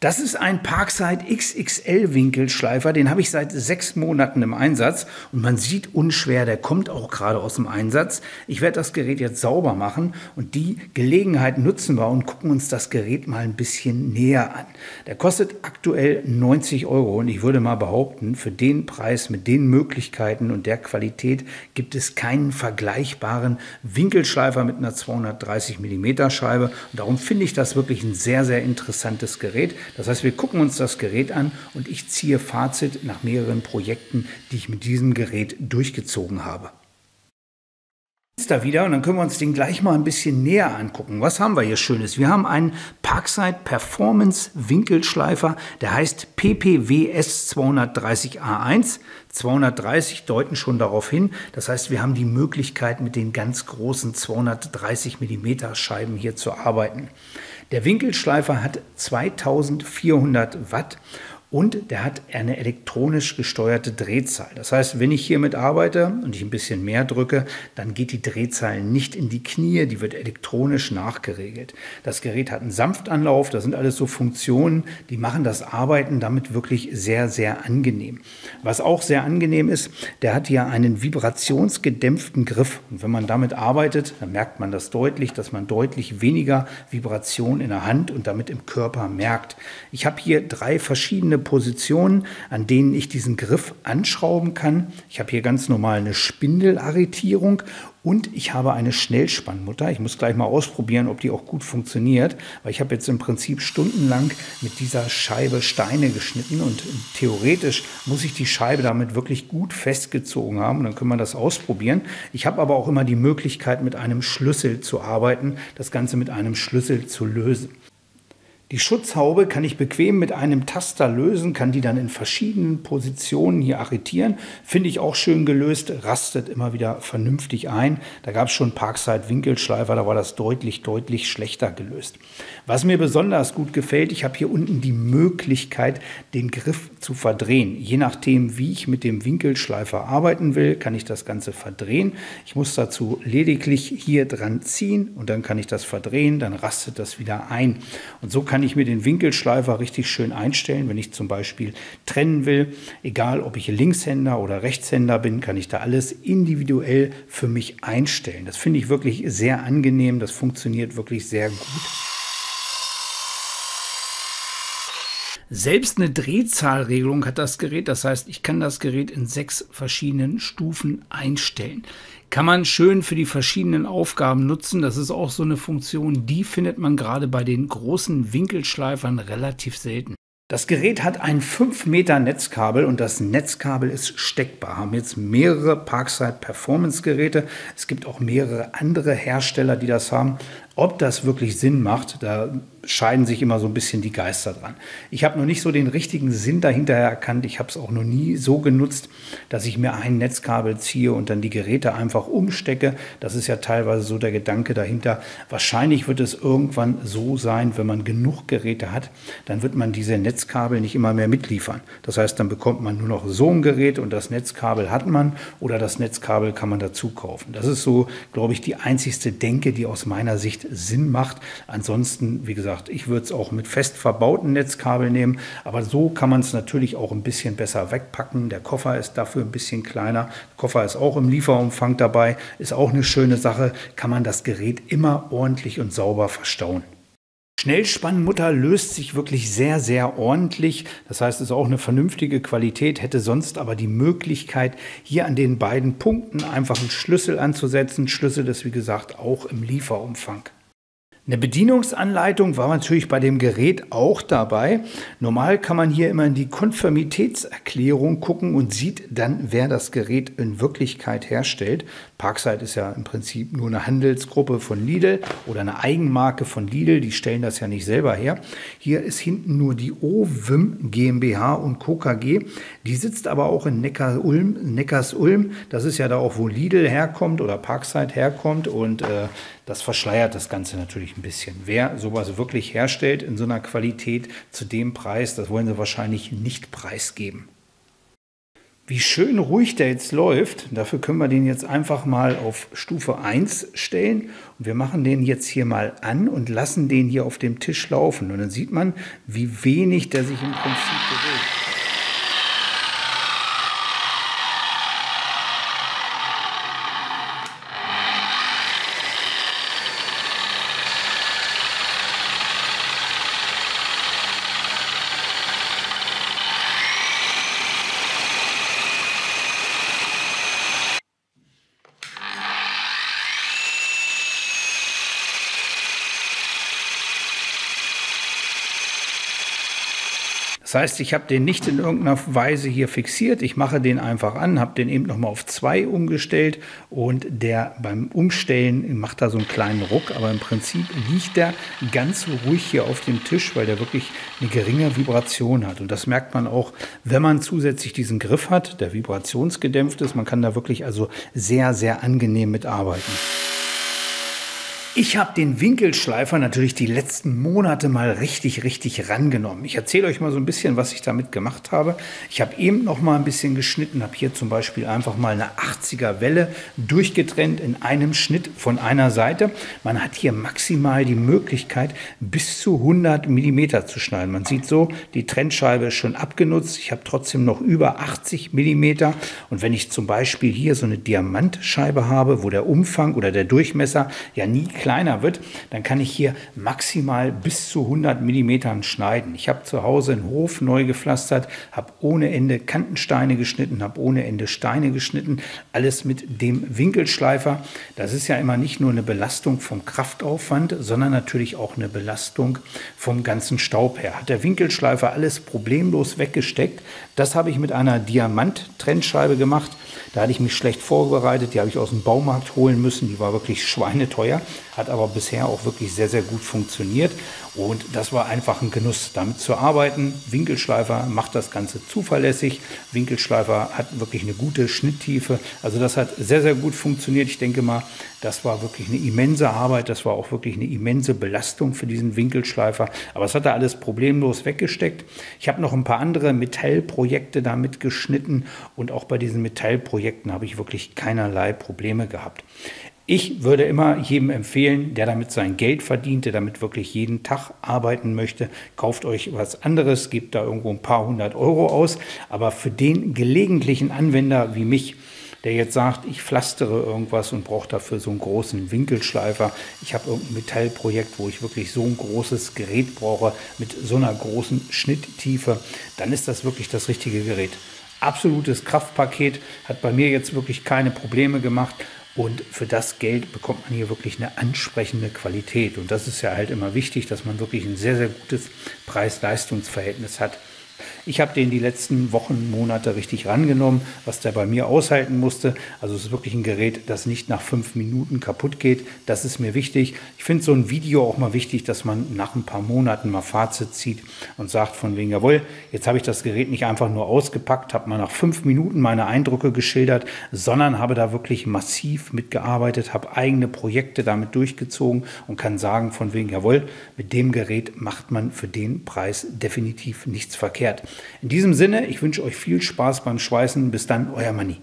Das ist ein Parkside XXL Winkelschleifer, den habe ich seit 6 Monaten im Einsatz und man sieht unschwer, der kommt auch gerade aus dem Einsatz. Ich werde das Gerät jetzt sauber machen und die Gelegenheit nutzen wir und gucken uns das Gerät mal ein bisschen näher an. Der kostet aktuell 90 € und ich würde mal behaupten, für den Preis mit den Möglichkeiten und der Qualität gibt es keinen vergleichbaren Winkelschleifer mit einer 230 mm Scheibe und darum finde ich das wirklich ein sehr, sehr interessantes Gerät. Das heißt, wir gucken uns das Gerät an und ich ziehe Fazit nach mehreren Projekten, die ich mit diesem Gerät durchgezogen habe. Ist da wieder und dann können wir uns den gleich mal ein bisschen näher angucken. Was haben wir hier Schönes? Wir haben einen Parkside Performance Winkelschleifer, der heißt PPWS 230A1. 230 deuten schon darauf hin. Das heißt, wir haben die Möglichkeit, mit den ganz großen 230 mm Scheiben hier zu arbeiten. Der Winkelschleifer hat 2400 Watt. Und der hat eine elektronisch gesteuerte Drehzahl. Das heißt, wenn ich hiermit arbeite und ich ein bisschen mehr drücke, dann geht die Drehzahl nicht in die Knie, die wird elektronisch nachgeregelt. Das Gerät hat einen Sanftanlauf, das sind alles so Funktionen, die machen das Arbeiten damit wirklich sehr, sehr angenehm. Was auch sehr angenehm ist, der hat hier einen vibrationsgedämpften Griff. Und wenn man damit arbeitet, dann merkt man das deutlich, dass man deutlich weniger Vibration in der Hand und damit im Körper merkt. Ich habe hier 3 verschiedene Positionen, an denen ich diesen Griff anschrauben kann. Ich habe hier ganz normal eine Spindelarretierung und ich habe eine Schnellspannmutter. Ich muss gleich mal ausprobieren, ob die auch gut funktioniert, weil ich habe jetzt im Prinzip stundenlang mit dieser Scheibe Steine geschnitten und theoretisch muss ich die Scheibe damit wirklich gut festgezogen haben und dann können wir das ausprobieren. Ich habe aber auch immer die Möglichkeit, mit einem Schlüssel zu arbeiten, das Ganze mit einem Schlüssel zu lösen. Die Schutzhaube kann ich bequem mit einem Taster lösen, kann die dann in verschiedenen Positionen hier arretieren. Finde ich auch schön gelöst, rastet immer wieder vernünftig ein. Da gab es schon Parkside Winkelschleifer, da war das deutlich, deutlich schlechter gelöst. Was mir besonders gut gefällt, ich habe hier unten die Möglichkeit, den Griff zu verdrehen. Je nachdem, wie ich mit dem Winkelschleifer arbeiten will, kann ich das Ganze verdrehen. Ich muss dazu lediglich hier dran ziehen und dann kann ich das verdrehen, dann rastet das wieder ein. Und so kann ich mir den Winkelschleifer richtig schön einstellen, wenn ich zum Beispiel trennen will. Egal, ob ich Linkshänder oder Rechtshänder bin, kann ich da alles individuell für mich einstellen. Das finde ich wirklich sehr angenehm, das funktioniert wirklich sehr gut. Selbst eine Drehzahlregelung hat das Gerät, das heißt, ich kann das Gerät in 6 verschiedenen Stufen einstellen. Kann man schön für die verschiedenen Aufgaben nutzen, das ist auch so eine Funktion, die findet man gerade bei den großen Winkelschleifern relativ selten. Das Gerät hat ein 5 Meter Netzkabel und das Netzkabel ist steckbar. Haben jetzt mehrere Parkside Performance Geräte. Es gibt auch mehrere andere Hersteller, die das haben. Ob das wirklich Sinn macht, da scheiden sich immer so ein bisschen die Geister dran. Ich habe noch nicht so den richtigen Sinn dahinter erkannt. Ich habe es auch noch nie so genutzt, dass ich mir ein Netzkabel ziehe und dann die Geräte einfach umstecke. Das ist ja teilweise so der Gedanke dahinter. Wahrscheinlich wird es irgendwann so sein, wenn man genug Geräte hat, dann wird man diese Netzkabel nicht immer mehr mitliefern. Das heißt, dann bekommt man nur noch so ein Gerät und das Netzkabel hat man oder das Netzkabel kann man dazu kaufen. Das ist so, glaube ich, die einzigste Denke, die aus meiner Sicht Sinn macht. Ansonsten, wie gesagt, ich würde es auch mit fest verbauten Netzkabel nehmen, aber so kann man es natürlich auch ein bisschen besser wegpacken. Der Koffer ist dafür ein bisschen kleiner. Der Koffer ist auch im Lieferumfang dabei, ist auch eine schöne Sache, kann man das Gerät immer ordentlich und sauber verstauen. Schnellspannmutter löst sich wirklich sehr, sehr ordentlich. Das heißt, es ist auch eine vernünftige Qualität, hätte sonst aber die Möglichkeit, hier an den beiden Punkten einfach einen Schlüssel anzusetzen. Schlüssel ist, wie gesagt, auch im Lieferumfang. Eine Bedienungsanleitung war natürlich bei dem Gerät auch dabei. Normal kann man hier immer in die Konformitätserklärung gucken und sieht dann, wer das Gerät in Wirklichkeit herstellt. Parkside ist ja im Prinzip nur eine Handelsgruppe von Lidl oder eine Eigenmarke von Lidl. Die stellen das ja nicht selber her. Hier ist hinten nur die OWIM GmbH und Co. KG. Die sitzt aber auch in Neckarsulm. Das ist ja da auch, wo Lidl herkommt oder Parkside herkommt und das verschleiert das Ganze natürlich ein bisschen. Wer sowas wirklich herstellt in so einer Qualität zu dem Preis, das wollen sie wahrscheinlich nicht preisgeben. Wie schön ruhig der jetzt läuft, dafür können wir den jetzt einfach mal auf Stufe 1 stellen. Und wir machen den jetzt hier mal an und lassen den hier auf dem Tisch laufen. Und dann sieht man, wie wenig der sich im Prinzip bewegt. Das heißt, ich habe den nicht in irgendeiner Weise hier fixiert. Ich mache den einfach an, habe den eben nochmal auf 2 umgestellt und der beim Umstellen macht da so einen kleinen Ruck, aber im Prinzip liegt der ganz ruhig hier auf dem Tisch, weil der wirklich eine geringe Vibration hat. Und das merkt man auch, wenn man zusätzlich diesen Griff hat, der vibrationsgedämpft ist. Man kann da wirklich also sehr, sehr angenehm mitarbeiten. Ich habe den Winkelschleifer natürlich die letzten Monate mal richtig rangenommen. Ich erzähle euch mal so ein bisschen, was ich damit gemacht habe. Ich habe eben noch mal ein bisschen geschnitten, habe hier zum Beispiel einfach mal eine 80er Welle durchgetrennt in einem Schnitt von einer Seite. Man hat hier maximal die Möglichkeit, bis zu 100 mm zu schneiden. Man sieht so, die Trennscheibe ist schon abgenutzt. Ich habe trotzdem noch über 80 mm. Und wenn ich zum Beispiel hier so eine Diamantscheibe habe, wo der Umfang oder der Durchmesser ja nie kleiner wird, dann kann ich hier maximal bis zu 100 mm schneiden. Ich habe zu Hause einen Hof neu gepflastert, habe ohne Ende Kantensteine geschnitten, habe ohne Ende Steine geschnitten, alles mit dem Winkelschleifer. Das ist ja immer nicht nur eine Belastung vom Kraftaufwand, sondern natürlich auch eine Belastung vom ganzen Staub her. Hat der Winkelschleifer alles problemlos weggesteckt. Das habe ich mit einer Diamant-Trennscheibe gemacht. Da hatte ich mich schlecht vorbereitet, die habe ich aus dem Baumarkt holen müssen, die war wirklich schweineteuer, hat aber bisher auch wirklich sehr gut funktioniert und das war einfach ein Genuss, damit zu arbeiten. Winkelschleifer macht das Ganze zuverlässig, Winkelschleifer hat wirklich eine gute Schnitttiefe, also das hat sehr gut funktioniert. Ich denke mal, das war wirklich eine immense Arbeit, das war auch wirklich eine immense Belastung für diesen Winkelschleifer, aber es hat er alles problemlos weggesteckt. Ich habe noch ein paar andere Metallprojekte damit geschnitten und auch bei diesen Metallprojekten habe ich wirklich keinerlei Probleme gehabt. Ich würde immer jedem empfehlen, der damit sein Geld verdient, der damit wirklich jeden Tag arbeiten möchte, kauft euch was anderes, gebt da irgendwo ein paar 100 Euro aus. Aber für den gelegentlichen Anwender wie mich, der jetzt sagt, ich pflastere irgendwas und brauche dafür so einen großen Winkelschleifer. Ich habe irgendein Metallprojekt, wo ich wirklich so ein großes Gerät brauche mit so einer großen Schnitttiefe, dann ist das wirklich das richtige Gerät. Absolutes Kraftpaket, hat bei mir jetzt wirklich keine Probleme gemacht. Und für das Geld bekommt man hier wirklich eine ansprechende Qualität. Und das ist ja halt immer wichtig, dass man wirklich ein sehr gutes Preis-Leistungs-Verhältnis hat. Ich habe den die letzten Wochen, Monate richtig rangenommen, was der bei mir aushalten musste. Also es ist wirklich ein Gerät, das nicht nach 5 Minuten kaputt geht. Das ist mir wichtig. Ich finde so ein Video auch mal wichtig, dass man nach ein paar Monaten mal Fazit zieht und sagt von wegen, jawohl, jetzt habe ich das Gerät nicht einfach nur ausgepackt, habe mal nach 5 Minuten meine Eindrücke geschildert, sondern habe da wirklich massiv mitgearbeitet, habe eigene Projekte damit durchgezogen und kann sagen von wegen, jawohl, mit dem Gerät macht man für den Preis definitiv nichts verkehrt. In diesem Sinne, ich wünsche euch viel Spaß beim Schweißen. Bis dann, euer Manni.